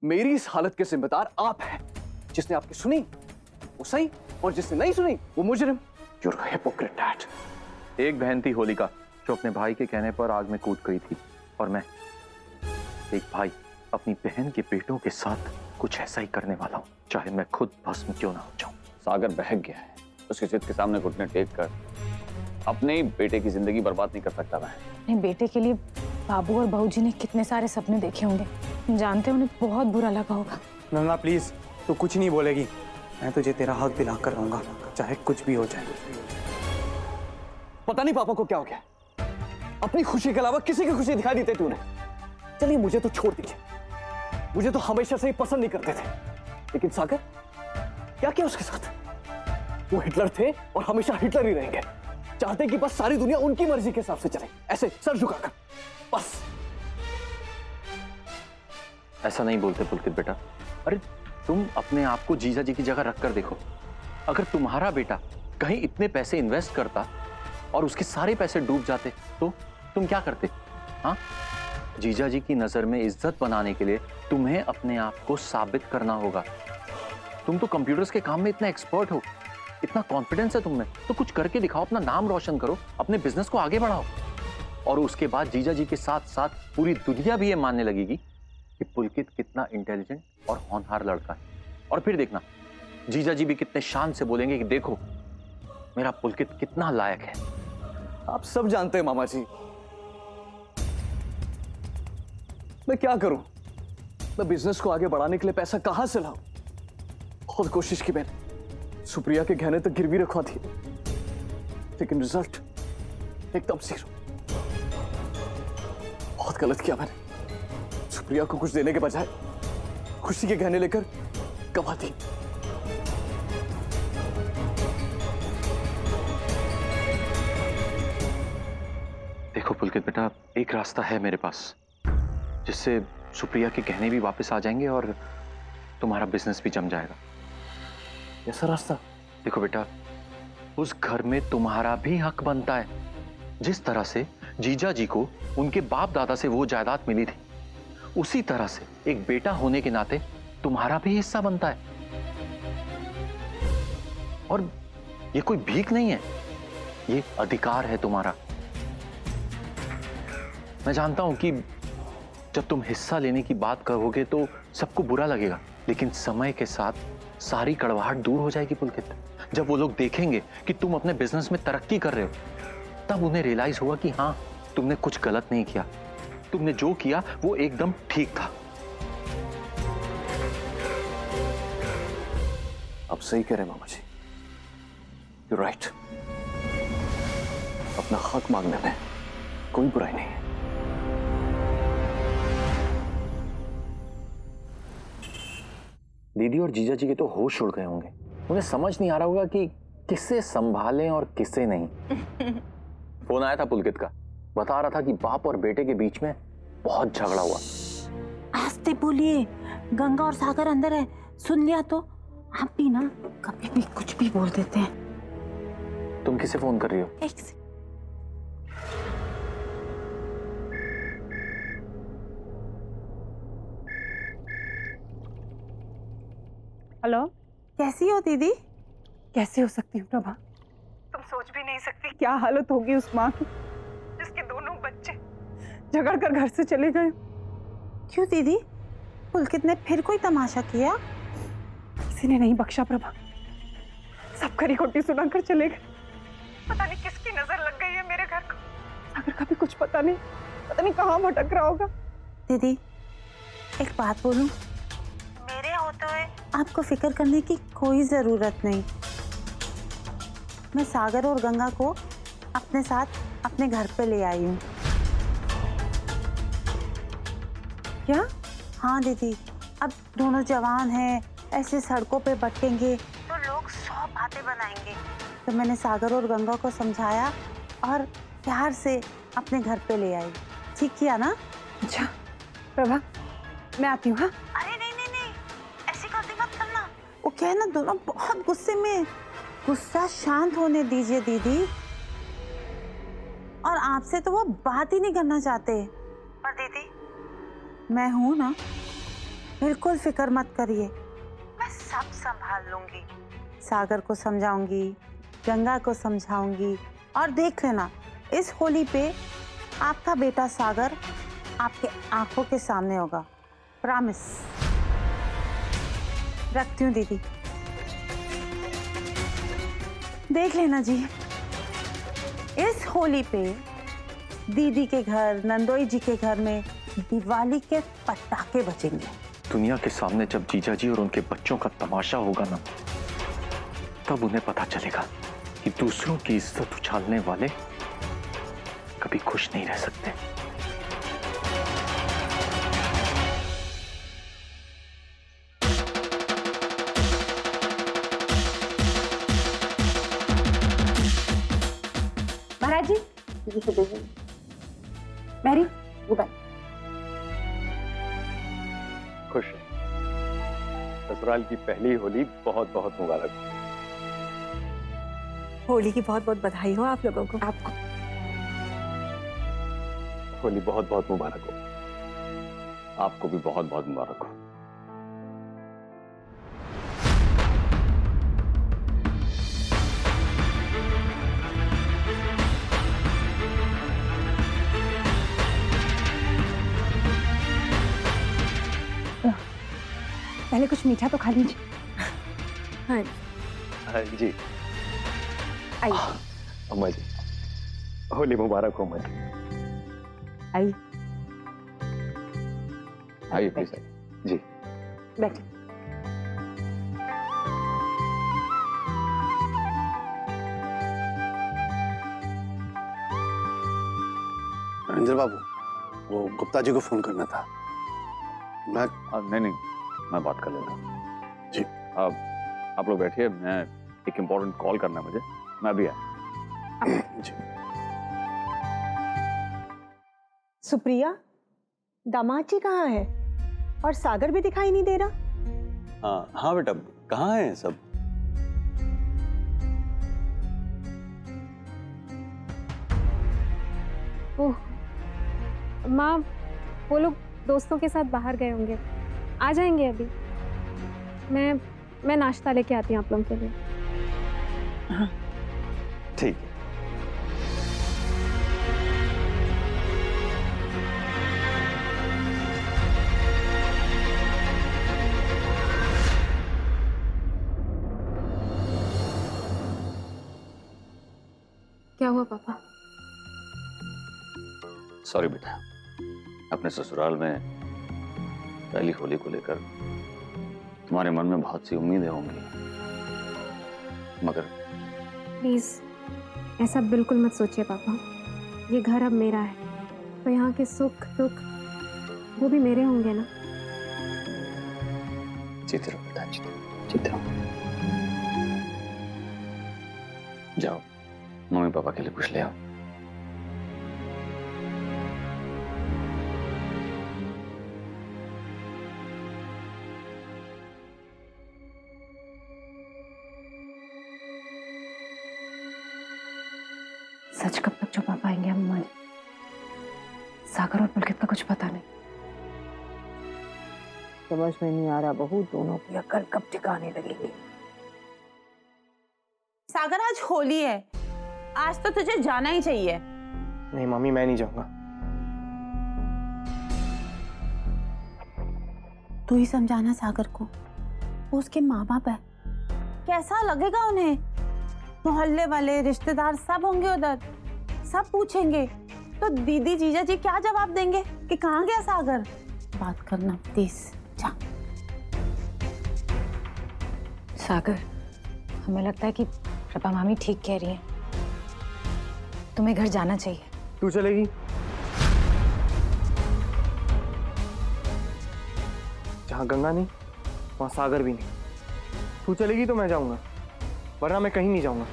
मेरी इस हालत के जिम्मेदार आप हैं। जिसने आपकी सुनी वो सही, और जिसने नहीं सुनी वो मुजरिम। You're a hypocrite, Dad. एक बहन थी होलिका जो अपने भाई के कहने पर आग में कूद गई थी, और मैं एक भाई अपनी बहन के बेटों के साथ कुछ ऐसा ही करने वाला हूँ, चाहे मैं खुद भस्म क्यों ना हो जाऊं। सागर बहक गया है, उसकी जिद के सामने घुटने टेक कर अपने ही बेटे की जिंदगी बर्बाद नहीं कर सकता मैं। अपने बेटे के लिए बाबू और बहू जी ने कितने सारे सपने देखे होंगे, जानते उन्हें बहुत बुरा लगा होगा। गंगा प्लीज, तू कुछ नहीं बोलेगी, मैं तुझे तेरा हक दिला कर रहूंगा, चाहे कुछ भी हो जाए। पता नहीं पापा को क्या हो गया, अपनी खुशी के अलावा किसी की खुशी दिखाई देती तूने। चलिए मुझे तो छोड़ दीजिए, मुझे तो हमेशा से ही पसंद नहीं करते थे, लेकिन सागर क्या किया उसके साथ? वो हिटलर थे और हमेशा हिटलर ही रहेंगे। चाहते कि बस सारी दुनिया उनकी मर्जी के हिसाब से चले, ऐसे सर झुकाकर बस। ऐसा नहीं बोलते पुलकित बेटा। अरे तुम अपने आप को जीजा जी की जगह रख कर देखो। अगर तुम्हारा बेटा कहीं इतने पैसे इन्वेस्ट करता और उसके सारे पैसे डूब जाते तो तुम क्या करते? हाँ, जीजा जी की नजर में इज्जत बनाने के लिए तुम्हें अपने आप को साबित करना होगा। तुम तो कंप्यूटर्स के काम में इतना एक्सपर्ट हो, इतना कॉन्फिडेंस है तुम में, तो कुछ करके दिखाओ, अपना नाम रोशन करो, अपने बिजनेस को आगे बढ़ाओ। और उसके बाद जीजा जी के साथ साथ पूरी दुनिया भी ये मानने लगेगी कि पुलकित कितना इंटेलिजेंट और होनहार लड़का है। और फिर देखना, जीजा जी भी कितने शान से बोलेंगे कि देखो मेरा पुलकित कितना लायक है। आप सब जानते हैं मामा जी, मैं क्या करूं? मैं बिजनेस को आगे बढ़ाने के लिए पैसा कहां से लाऊं? बहुत कोशिश की मैंने, सुप्रिया के गहने तक गिरवी रखवा दिए, लेकिन रिजल्ट एकदम जीरो। बहुत गलत किया मैंने, सुप्रिया को कुछ देने के बजाय खुशी के गहने लेकर गवा दी। देखो पुलकित बेटा, एक रास्ता है मेरे पास जिससे सुप्रिया के गहने भी वापस आ जाएंगे और तुम्हारा बिजनेस भी जम जाएगा। ऐसा रास्ता? देखो बेटा, उस घर में तुम्हारा भी हक बनता है। जिस तरह से जीजा जी को उनके बाप दादा से वो जायदाद मिली थी, उसी तरह से एक बेटा होने के नाते तुम्हारा भी हिस्सा बनता है। और ये कोई भीख नहीं है, ये अधिकार है तुम्हारा। मैं जानता हूं कि जब तुम हिस्सा लेने की बात करोगे तो सबको बुरा लगेगा, लेकिन समय के साथ सारी कड़वाहट दूर हो जाएगी पुलकित। जब वो लोग देखेंगे कि तुम अपने बिजनेस में तरक्की कर रहे हो, तब उन्हें रियलाइज होगा कि हाँ, तुमने कुछ गलत नहीं किया, तुमने जो किया वो एकदम ठीक था। आप सही कह रहे हैं मामा जी, यू राइट। अपना हक मांगने में कोई बुराई नहीं है। दीदी और जीजा जी के तो होश उड़ गए होंगे, उन्हें समझ नहीं आ रहा होगा कि किसे संभालें और किसे नहीं। फोन आया था पुलकित का, बता रहा था कि बाप और बेटे के बीच में बहुत झगड़ा हुआ। आस्ते बोलिए, गंगा और सागर अंदर है, सुन लिया तो। आप भी ना कभी भी कुछ भी बोल देते हैं। तुम किसे फोन कर रही हो? एक से हेलो, कैसी हो दीदी? कैसे हो सकती हूँ प्रभा? तुम सोच भी नहीं सकती क्या हालत होगी उस माँ की जिसके दोनों बच्चे झगड़ कर घर से चले गए। क्यों दीदी, पुलकित ने फिर कोई तमाशा किया? किसी ने नहीं बख्शा प्रभा, सब खरी खोटी सुनाकर चले गए। पता नहीं किसकी नजर लग गई है मेरे घर को। अगर कभी कुछ पता नहीं कहाँ भटक रहा होगा। दीदी एक बात बोलूं, मेरे होते हुए आपको फिक्र करने की कोई जरूरत नहीं। मैं सागर और गंगा को अपने साथ अपने घर पे ले आई हूँ। क्या? हाँ दीदी, अब दोनों जवान हैं, ऐसे सड़कों पे भटकेंगे तो लोग 100 बातें बनाएंगे। तो मैंने सागर और गंगा को समझाया और प्यार से अपने घर पे ले आई। ठीक किया ना? अच्छा प्रभा, मैं आती हूँ। हाँ, अरे नहीं नहीं नहीं, ऐसी गलती मत करना। वो क्या है ना, दोनों बहुत गुस्से में। गुस्सा शांत होने दीजिए दीदी। और आपसे तो वो बात ही नहीं करना चाहते। पर दीदी मैं हूं ना, बिल्कुल फिक्र मत करिए, मैं सब संभाल लूंगी। सागर को समझाऊंगी, गंगा को समझाऊंगी, और देख लेना इस होली पे आपका बेटा सागर आपके आंखों के सामने होगा, प्रॉमिस। रखती हूँ दीदी, देख लेना जी। इस होली पे दीदी के घर, नंदोई जी के घर में दिवाली के पटाखे बजेंगे। दुनिया के सामने जब जीजा जी और उनके बच्चों का तमाशा होगा ना, तब उन्हें पता चलेगा कि दूसरों की इज्जत उछालने वाले कभी खुश नहीं रह सकते। महाराज जी, मैरी उधर। खुश है। ससुराल की पहली होली बहुत बहुत मुबारक हो। होली की बहुत बहुत बधाई हो आप लोगों को। आपको होली बहुत बहुत मुबारक हो। आपको भी बहुत बहुत मुबारक हो। पहले कुछ मीठा तो खा लीजिए। हाँ हाँ जी। आइए अम्मा जी, होली मुबारक हो अम्मा जी। आइए आइए प्लीज। जी बैठिए। रंजन बाबू, वो गुप्ता जी को फोन करना था। मैं नहीं, मैं बात कर लेता हूँ। जी। आप लोग बैठिए, मैं एक इम्पोर्टेंट कॉल करना है मुझे, मैं अभी आया। जी। सुप्रिया, दामाद जी कहाँ है? और सागर भी दिखाई नहीं दे रहा। हाँ बेटा, कहाँ हैं सब? ओह माँ, वो लोग दोस्तों के साथ बाहर गए होंगे, आ जाएंगे अभी। मैं नाश्ता लेके आती हूँ आप लोगों के लिए। ठीक है। क्या हुआ पापा? सॉरी बेटा, अपने ससुराल में पहली होली को लेकर तुम्हारे मन में बहुत सी उम्मीदें होंगी, मगर प्लीज ऐसा बिल्कुल मत सोचिए पापा। ये घर अब मेरा है, तो यहाँ के सुख दुख वो भी मेरे होंगे ना। जीते रहो बेटा, जीते रहो। जाओ मम्मी पापा के लिए कुछ ले आओ। सच कब तक छुपा पाएंगे अम्मा जी? सागर और पुलकित का कुछ पता नहीं। समझ में नहीं आ रहा बहू, दोनों की अकल कब ठिकाने लगेगी। सागर, आज होली है, आज तो तुझे जाना ही चाहिए। नहीं मम्मी, मैं नहीं जाऊंगा। तू ही समझाना सागर को, वो उसके माँ बाप है, कैसा लगेगा उन्हें। मोहल्ले वाले, रिश्तेदार सब होंगे उधर, सब पूछेंगे तो दीदी जीजा जी क्या जवाब देंगे कि कहाँ गया सागर। बात करना प्लीज, जा। सागर, हमें लगता है कि प्रभा मामी ठीक कह रही हैं, तुम्हें घर जाना चाहिए। तू चलेगी? जहाँ गंगा नहीं वहाँ सागर भी नहीं। तू चलेगी तो मैं जाऊंगा, वरना मैं कहीं नहीं जाऊंगा।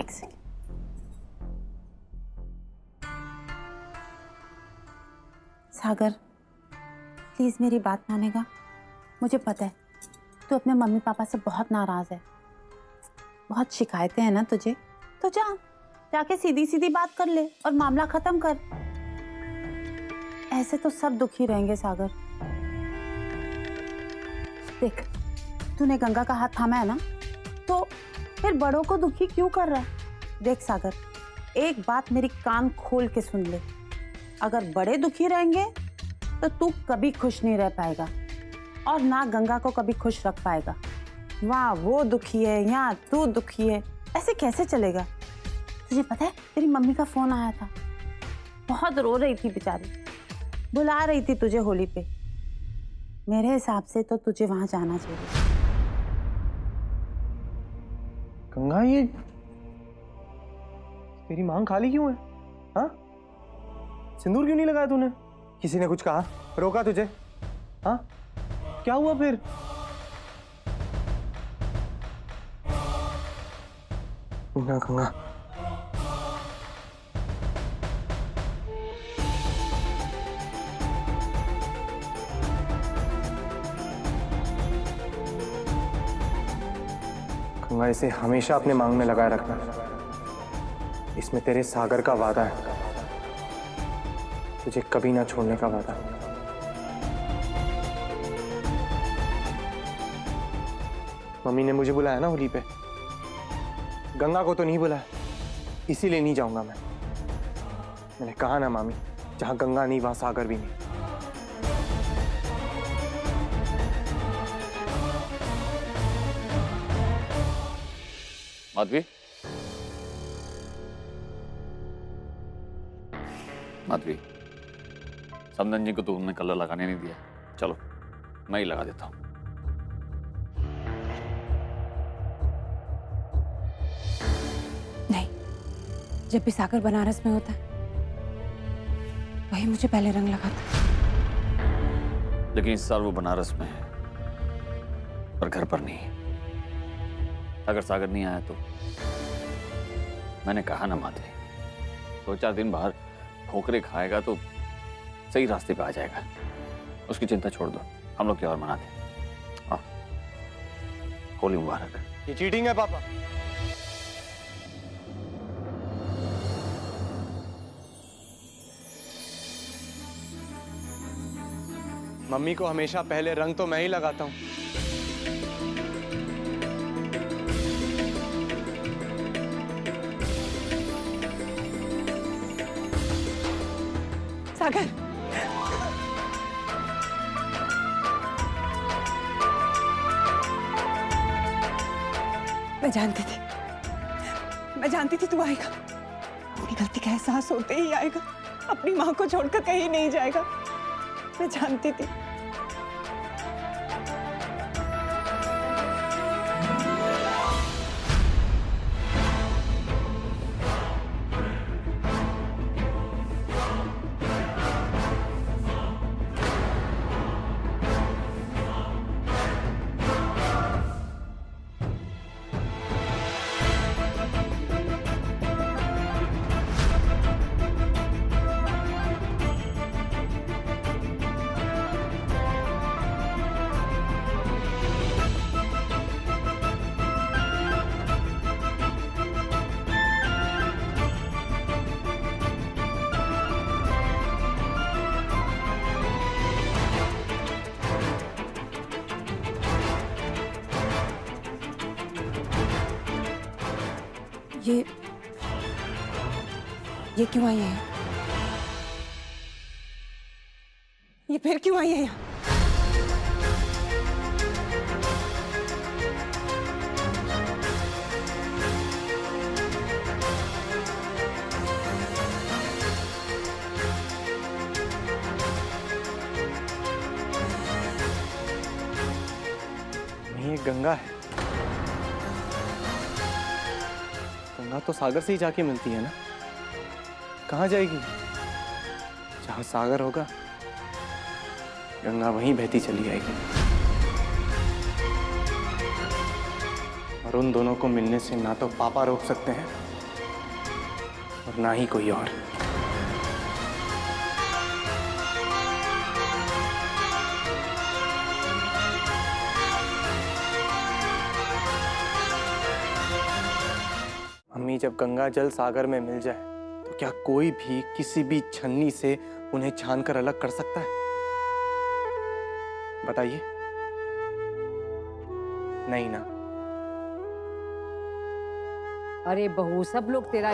एक सेकंड। सागर, प्लीज मेरी बात मानेगा? मुझे पता है तू अपने मम्मी पापा से बहुत नाराज है, बहुत शिकायतें हैं ना तुझे, तो जा, जाके सीधी सीधी बात कर ले और मामला खत्म कर। ऐसे तो सब दुखी रहेंगे सागर। देख, तूने गंगा का हाथ थामा है ना, तो फिर बड़ों को दुखी क्यों कर रहा है? देख सागर, एक बात मेरी कान खोल के सुन ले, अगर बड़े दुखी रहेंगे तो तू कभी खुश नहीं रह पाएगा और ना गंगा को कभी खुश रख पाएगा। वहाँ वो दुखी है, यहाँ तू दुखी है, ऐसे कैसे चलेगा? तुझे पता है, तेरी मम्मी का फोन आया था, बहुत रो रही थी बेचारी, बुला रही थी तुझे होली पे। मेरे हिसाब से तो तुझे वहां जाना चाहिए। गंगा, ये तेरी मांग खाली क्यों है? हाँ, सिंदूर क्यों नहीं लगाया तूने? किसी ने कुछ कहा, रोका तुझे? हाँ, क्या हुआ फिर? गंगा, गंगा, गंगा, इसे हमेशा अपने मांग में लगाए रखना। इसमें तेरे सागर का वादा है, तुझे कभी ना छोड़ने का वादा। मम्मी ने मुझे बुलाया ना होली पे, गंगा को तो नहीं बुलाया, इसीलिए नहीं जाऊंगा मैं। मैंने कहा ना मामी, जहां गंगा नहीं वहां सागर भी नहीं। माधवी, माधवी, समदन जी को तो उन्होंने कलर लगाने नहीं दिया, चलो मैं ही लगा देता हूँ। नहीं, जब भी सागर बनारस में होता है वही मुझे पहले रंग लगाता। लेकिन इस साल वो बनारस में है, पर घर पर नहीं है। अगर सागर नहीं आया तो मैंने कहा ना माधवी, 2-4 दिन बाहर ठोकरे खाएगा तो सही रास्ते पे आ जाएगा। उसकी चिंता छोड़ दो, हम लोग त्योहार मनाते हैं। हाँ, होली मुबारक। ये चीटिंग है पापा। मम्मी को हमेशा पहले रंग तो मैं ही लगाता हूँ। सागर, मैं जानती थी तू आएगा। अपनी गलती का एहसास होते ही आएगा, अपनी माँ को छोड़कर कहीं नहीं जाएगा, मैं जानती थी। ये क्यों आई है? ये फिर क्यों आई है यहाँ? नहीं, ये गंगा है। गंगा तो सागर से ही जाके मिलती है ना, कहाँ जाएगी? जहाँ सागर होगा गंगा वहीं बहती चली आएगी। और उन दोनों को मिलने से ना तो पापा रोक सकते हैं और ना ही कोई और। मम्मी, जब गंगा जल सागर में मिल जाए तो क्या कोई भी किसी भी छन्नी से उन्हें छानकर अलग कर सकता है? बताइए। नहीं ना। अरे बहू, सब लोग तेरा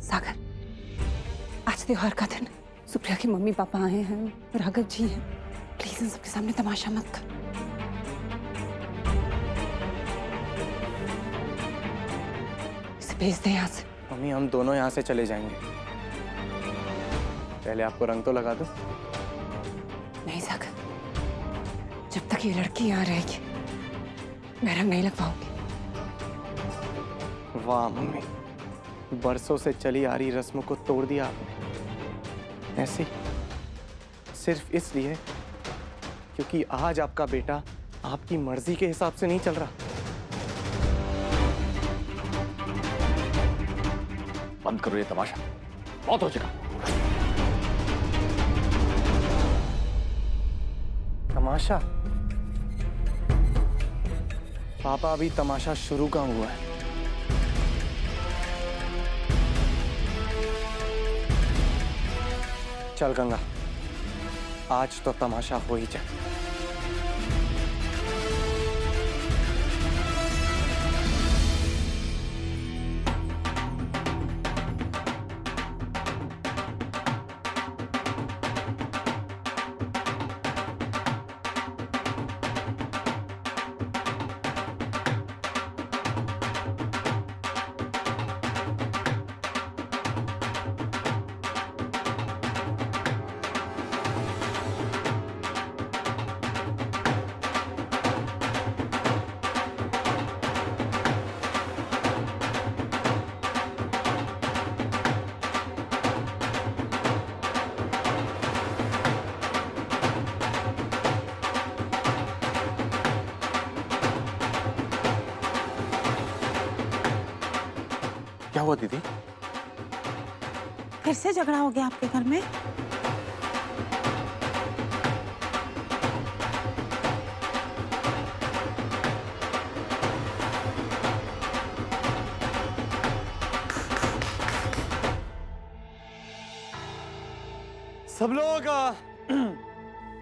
सागर, आज त्योहार का दिन, सुप्रिया की मम्मी पापा आए हैं, राघव जी हैं, प्लीज इन सबके सामने तमाशा मत कर। इसे भेज दे यहाँ से। मम्मी, हम दोनों यहाँ से चले जाएंगे। पहले आपको रंग तो लगा दो। नहीं सागर, जब तक ये लड़की यहाँ रहेगी मैं रंग नहीं लगवाऊंगी। वाह मम्मी, बरसों से चली आ रही रस्मों को तोड़ दिया आपने। ऐसे सिर्फ इसलिए क्योंकि आज आपका बेटा आपकी मर्जी के हिसाब से नहीं चल रहा। बंद करो ये तमाशा, बहुत हो चुका। तमाशा? पापा, अभी तमाशा शुरू का हुआ है। चल गंगा, आज तो तमाशा हो ही जाए। क्या हुआ दीदी? फिर से झगड़ा हो गया आपके घर में? सब लोग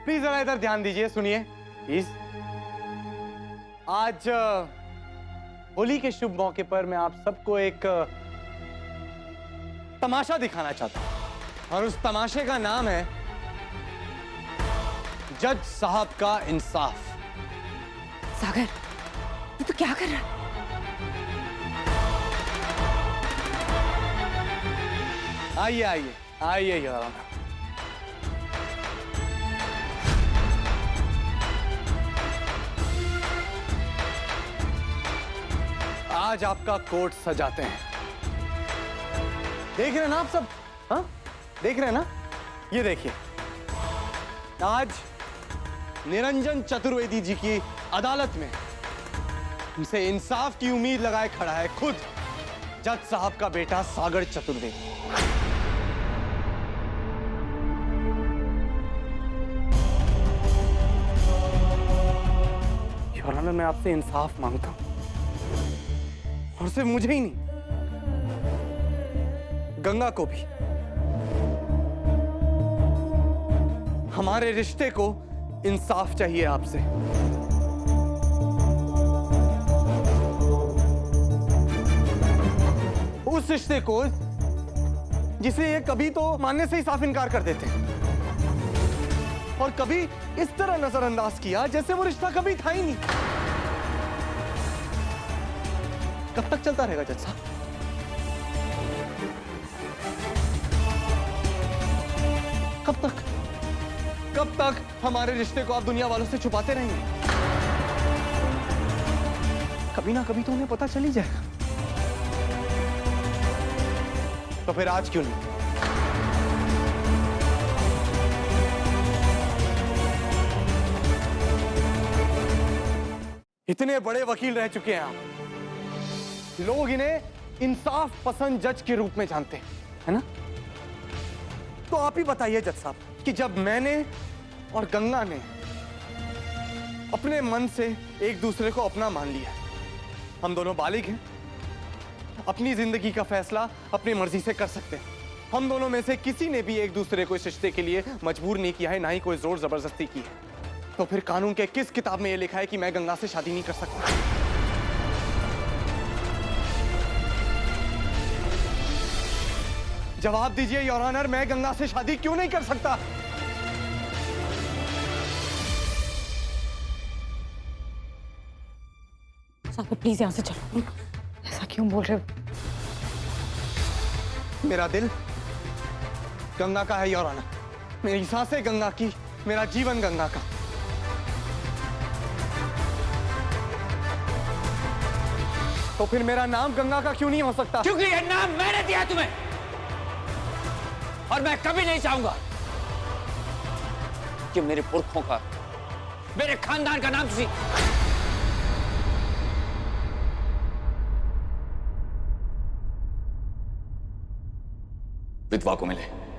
प्लीज जरा इधर ध्यान दीजिए, सुनिए प्लीज। आज होली के शुभ मौके पर मैं आप सबको एक तमाशा दिखाना चाहता हूं, और उस तमाशे का नाम है जज साहब का इंसाफ। सागर, ये तो क्या कर रहा है? आइए आइए आइए जरा। आज आपका कोर्ट सजाते हैं। देख रहे हैं ना आप सब? हाँ, देख रहे हैं ना? ये देखिए, आज निरंजन चतुर्वेदी जी की अदालत में उनसे इंसाफ की उम्मीद लगाए खड़ा है खुद जज साहब का बेटा सागर चतुर्वेदी। योर ऑनर, मैं आपसे इंसाफ मांगता हूं, और सिर्फ मुझे ही नहीं, गंगा को भी। हमारे रिश्ते को इंसाफ चाहिए आपसे। उस रिश्ते को जिसे ये कभी तो मानने से ही साफ इनकार कर देते हैं, और कभी इस तरह नजरअंदाज किया जैसे वो रिश्ता कभी था ही नहीं। कब तक चलता रहेगा जज साहब? कब तक? कब तक हमारे रिश्ते को आप दुनिया वालों से छुपाते रहेंगे? कभी ना कभी तो उन्हें पता चल ही जाएगा। तो फिर आज क्यों नहीं? इतने बड़े वकील रह चुके हैं आप, लोग इन्हें इंसाफ पसंद जज के रूप में जानते हैं, है ना? तो आप ही बताइए जज साहब कि जब मैंने और गंगा ने अपने मन से एक दूसरे को अपना मान लिया। हम दोनों बालिग हैं, अपनी जिंदगी का फैसला अपनी मर्जी से कर सकते हैं। हम दोनों में से किसी ने भी एक दूसरे को इस रिश्ते के लिए मजबूर नहीं किया है, ना ही कोई जोर जबरदस्ती की है। तो फिर कानून के किस किताब में यह लिखा है कि मैं गंगा से शादी नहीं कर सकता? जवाब दीजिए योर ऑनर, मैं गंगा से शादी क्यों नहीं कर सकता? सागर प्लीज यहाँ से चलो। ऐसा क्यों बोल रहे हो? मेरा दिल गंगा का है योर ऑनर, मेरी सांसें गंगा की, मेरा जीवन गंगा का। तो फिर मेरा नाम गंगा का क्यों नहीं हो सकता? क्योंकि ये नाम मैंने दिया तुम्हें, और मैं कभी नहीं चाहूंगा कि मेरे पुरखों का, मेरे खानदान का नाम किसी विधवा को मिले।